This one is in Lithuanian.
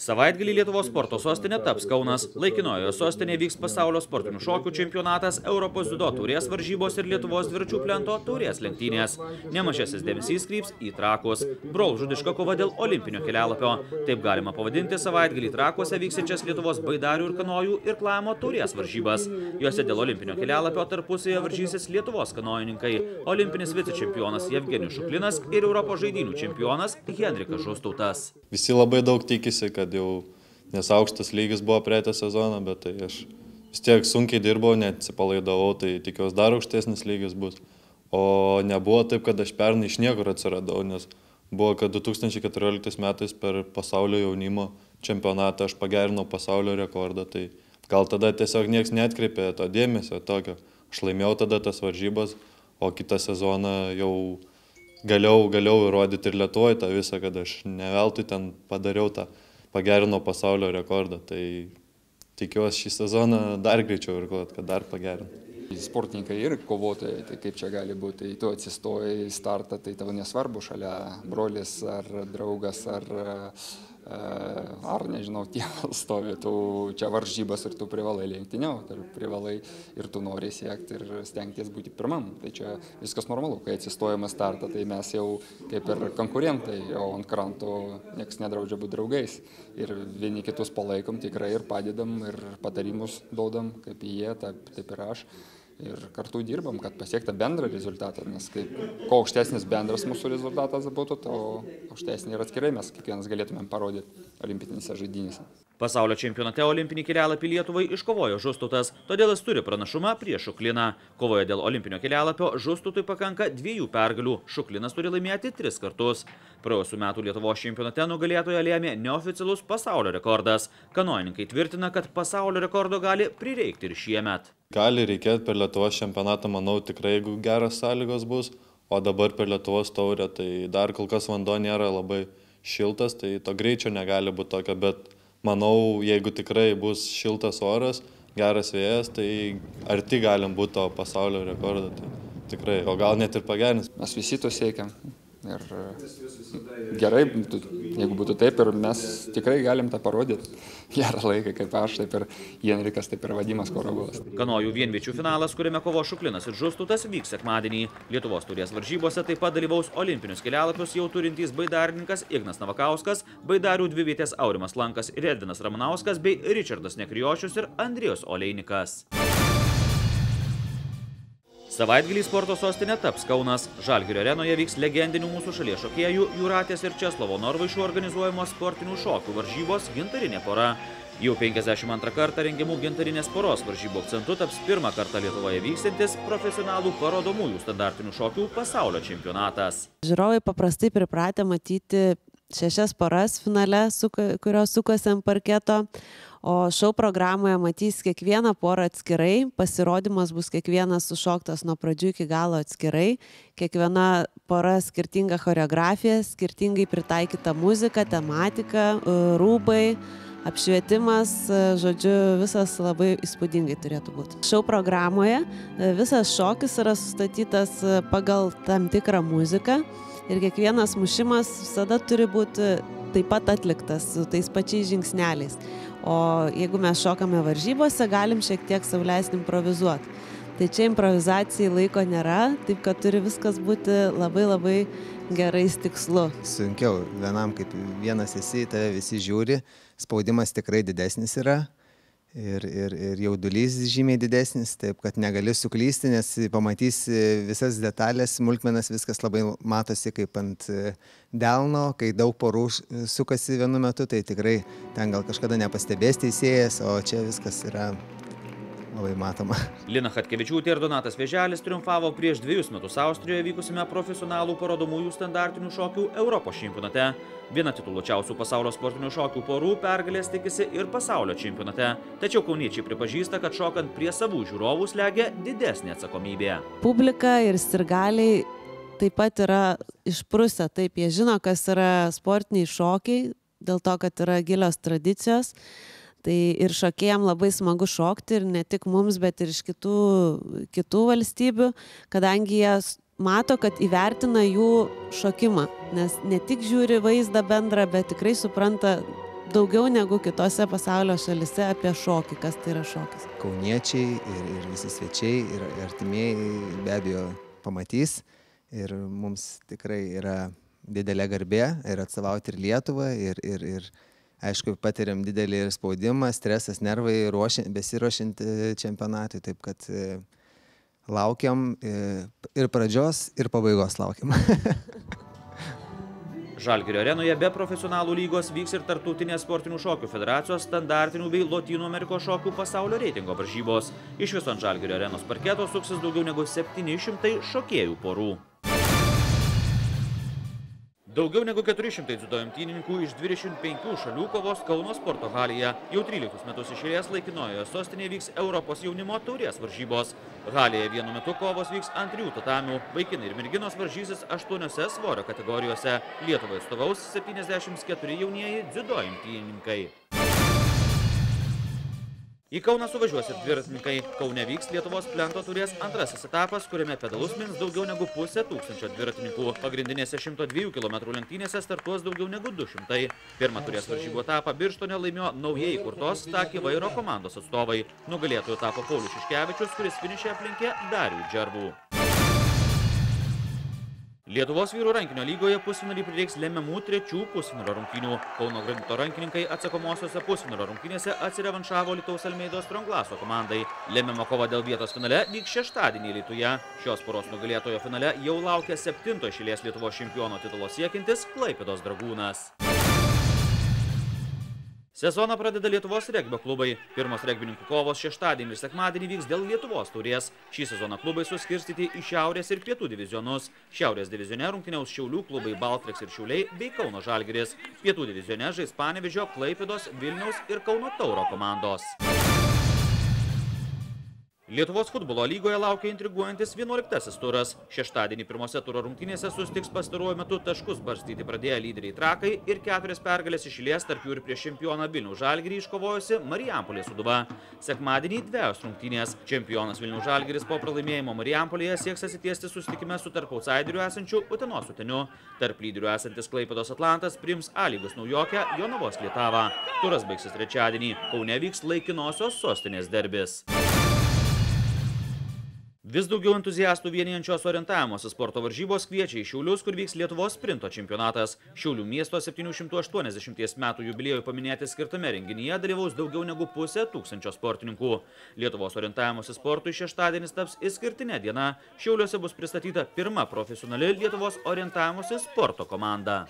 Savaitgalį Lietuvos sporto sostinė taps Kaunas. Laikinojoje sostinėje vyks pasaulio sportinių šokių čempionatas, Europos dziudo taurės varžybos ir Lietuvos dviračių plento taurės lenktynės. Nemažesnis dėmesys kryps į Trakus. Brolžudiška kova dėl olimpinio kelialapio. Taip galima pavadinti savaitgalį Trakuose vyksiančias Lietuvos baidarių ir kanojų irklavimo taurės varžybas. Juose dėl olimpinio kelialapio tarpusėje varžysis Lietuvos kanojininkai, olimpinis vicečempionas Jevgenijus Šuklinas ir Europos žaidynių čempionas Henrikas Žustautas. Visi labai daug tikisi, kad jau, nes aukštas lygis buvo praeitą sezoną, bet tai aš vis tiek sunkiai dirbau, neatsipalaidavau, tai tikiuosi dar aukštesnis lygis bus. O nebuvo taip, kad aš pernai iš niekur atsiradau, nes buvo, kad 2014 metais per pasaulio jaunimo čempionatą aš pagerinau pasaulio rekordą, tai gal tada tiesiog nieks neatkreipė to dėmesio tokio. Aš laimėjau tada tas varžybas, o kitą sezoną jau galėjau įrodyti ir Lietuvoje tą visą, kad aš ne veltui ten padariau tą pagerinau pasaulio rekordą. Tai tikiuosi šį sezoną dar greičiau irkluot, kad dar pagerinu. Sportininkai ir kovotojai, tai kaip čia gali būti, tai tu atsistojai į startą, tai tavo nesvarbu šalia brolis ar draugas ar nežinau, tėvas stovi, tu čia varžybas ir tu privalai lenktyniauti, ir privalai ir tu nori siekti ir stengtis būti pirmam. Tai čia viskas normalu, kai atsistojame startą, tai mes jau kaip ir konkurentai, o ant kranto nieks nedraudžia būti draugais. Ir vieni kitus palaikom tikrai ir padedam ir patarimus duodam, kaip jie, taip ir aš. Ir kartu dirbam, kad pasiekta bendrą rezultatą, nes kuo aukštesnis bendras mūsų rezultatas būtų, to aukštesnį ir atskirai mes kiekvienas galėtumėm parodyti olimpinėse žaidynėse. Pasaulio čempionate olimpinį kelialapį Lietuvai iškovojo Žustautas, todėl jis turi pranašumą prieš Šukliną. Kovoje dėl olimpinio kelialapio Žustautui pakanka 2 pergalių, Šuklinas turi laimėti 3 kartus. Praėjusių metų Lietuvos čempionate nugalėtoją lėmė neoficialus pasaulio rekordas. Kanojininkai tvirtina, kad pasaulio rekordo gali prireikti ir šiemet. Gali reikėti per Lietuvos čempionatą, manau, tikrai, jeigu geras sąlygos bus, o dabar per Lietuvos taurę, tai dar kol kas vanduo nėra labai šiltas, tai to greičio negali būti tokio, bet manau, jeigu tikrai bus šiltas oras, geras vėjas, tai arti galim būti to pasaulio rekordo, tai tikrai, o gal net ir pagerins. Mes visi to siekiam. Ir gerai, jeigu būtų taip, ir mes tikrai galim tą parodyti gerą laiką, kaip aš, taip ir Henrikas, taip ir Vadimas Korobovas. Kanojų vienviečių finalas, kuriame kovo Šuklinas ir Žustautas, vyks sekmadienį. Lietuvos taurės varžybose taip pat dalyvaus olimpinius kelialapius jau turintys baidarininkas Ignas Navakauskas, baidarių dvivietės Aurimas Lankas ir Edvinas Ramanauskas bei Ričardas Nekrijošius ir Andrijus Oleinikas. Savaitgalį sporto sostinė taps Kaunas. Žalgirio arenoje vyks legendinių mūsų šalies šokėjų Jūratės ir Česlovo Norvaišų organizuojamos sportinių šokių varžybos gintarinė pora. Jau 52 kartą rengiamų gintarinės poros varžybų akcentu taps pirmą kartą Lietuvoje vykstantis profesionalų parodomųjų standartinių šokių pasaulio čempionatas. Žiūrovai paprastai pripratę matyti 6 poras finale, kurios sukasi ant parketo. O šou programoje matys kiekvieną porą atskirai, pasirodymas bus kiekvienas sušoktas nuo pradžių iki galo atskirai, kiekviena pora skirtinga choreografija, skirtingai pritaikyta muzika, tematika, rūbai, apšvietimas, žodžiu, visas labai įspūdingai turėtų būti. Šou programoje visas šokis yra sustatytas pagal tam tikrą muziką ir kiekvienas mušimas visada turi būti taip pat atliktas su tais pačiais žingsneliais. O jeigu mes šokame varžybose, galim šiek tiek sau leisti improvizuoti. Tai čia improvizacijai laiko nėra, taip kad turi viskas būti labai gerais tikslu. Sunkiau, vienam kaip vienas esi, tave visi žiūri, spaudimas tikrai didesnis yra. Ir jaudulys žymiai didesnis, taip kad negali suklysti, nes pamatysi visas detalės, smulkmenas, viskas labai matosi kaip ant delno, kai daug porų sukasi vienu metu, tai tikrai ten gal kažkada nepastebės teisėjas, o čia viskas yra labai matoma. Lina Chatkevičiūtė ir Donatas Vėželis triumfavo prieš 2 metus Austrijoje vykusime profesionalų parodomųjų standartinių šokių Europos čempionate. Viena tituluočiausių pasaulio sportinių šokių porų pergalės tikisi ir pasaulio čempionate. Tačiau kauniečiai pripažįsta, kad šokant prie savų žiūrovų slegia didesnė atsakomybė. Publika ir sirgaliai taip pat yra išprusę, taip jie žino, kas yra sportiniai šokiai, dėl to, kad yra gilios tradicijos. Tai ir šokėjam labai smagu šokti, ir ne tik mums, bet ir iš kitų valstybių, kadangi jie mato, kad įvertina jų šokimą, nes ne tik žiūri vaizdą bendrą, bet tikrai supranta daugiau negu kitose pasaulio šalise apie šokį, kas tai yra šokis. Kauniečiai ir visi svečiai ir artimieji be abejo pamatys ir mums tikrai yra didelė garbė ir atstovauti ir Lietuvą ir aišku, patiriam didelį spaudimą, stresas, nervai, besiruošiant čempionatui, taip kad laukiam ir pradžios, ir pabaigos laukiam. Žalgirio arenoje be profesionalų lygos vyks ir Tarptautinės sportinių šokių federacijos standartinių bei Lotynų Amerikos šokių pasaulio reitingo varžybos. Iš viso ant Žalgirio arenos parketo suksis daugiau negu 700 šokėjų porų. Daugiau negu 400 dziudo imtynininkų iš 25 šalių kovos Kauno sporto halėje. Jau 13 metus iš eilės laikinojoje sostinėje vyks Europos jaunimo taurės varžybos. Halėje vienu metu kovos vyks ant 3 tatamių. Vaikinai ir merginos varžysis 8 svorio kategorijose. Lietuvai atstovaus 74 jaunieji dziudo imtynininkai. Į Kauną suvažiuos ir dviratininkai. Kaune vyks Lietuvos plento taurės antrasis etapas, kuriame pedalus mins daugiau negu 500 dviratininkų. Pagrindinėse 102 km lenktynėse startuos daugiau negu 200. Pirmą taurės varžybų etapą Birštone laimėjo naujai įkurtos Staki Vairo komandos atstovai. Nugalėtojų tapo Paulius Šiškevičius, kuris finiše aplenkė Darių Džervų. Lietuvos vyrų rankinio lygoje pusfinalį prireiks lemiamų 3 pusfinalio rungtynių. Kauno Granito rankininkai atsakomosiose pusfinalio rungtynėse atsirevanšavo Alytaus Almeidos Stronglaso komandai. Lemiama kova dėl vietos finale vyks šeštadienį Alytuje. Šios poros nugalėtojo finale jau laukia 7 iš eilės Lietuvos čempiono titulo siekiantis Klaipėdos Dragūnas. Sezoną pradeda Lietuvos regbio klubai. Pirmos regbininkų kovos šeštadienį ir sekmadienį vyks dėl Lietuvos taurės. Šį sezoną klubai suskirstyti į Šiaurės ir Pietų divizionus. Šiaurės divizione rungtyniaus Šiaulių klubai Baltreks ir Šiauliai bei Kauno Žalgiris. Pietų divizione žais Panevėžio, Klaipėdos, Vilniaus ir Kauno Tauro komandos. Lietuvos futbolo lygoje laukia intriguojantis 11 turas. Šeštadienį pirmose turo rungtynėse susitiks pastaruoju metu taškus barstyti pradėję lyderiai Trakai ir 4 pergalės iš eilės, tarp jų ir prieš čempioną Vilniaus Žalgirį iškovojusi Marijampolės Sūduva. Sekmadienį 2 rungtynės. Čempionas Vilniaus Žalgiris po pralaimėjimo Marijampolėje sieks atsitiesti susitikime su tarp outsiderių esančiu Utenos Uteniu. Tarp lyderių esantis Klaipėdos Atlantas priims A lygos naujokę Jonavos Lietavą. Turas baigsis trečiadienį. Kaune vyks laikinosios sostinės derbis. Vis daugiau entuziastų vienijančios orientavimosi sporto varžybos kviečia į Šiaulius, kur vyks Lietuvos sprinto čempionatas. Šiaulių miesto 780 metų jubiliejui paminėti skirtame renginyje dalyvaus daugiau negu 500 sportininkų. Lietuvos orientavimosi sportui šeštadienis taps išskirtinė diena. Šiauliuose bus pristatyta pirma profesionali Lietuvos orientavimosi sporto komanda.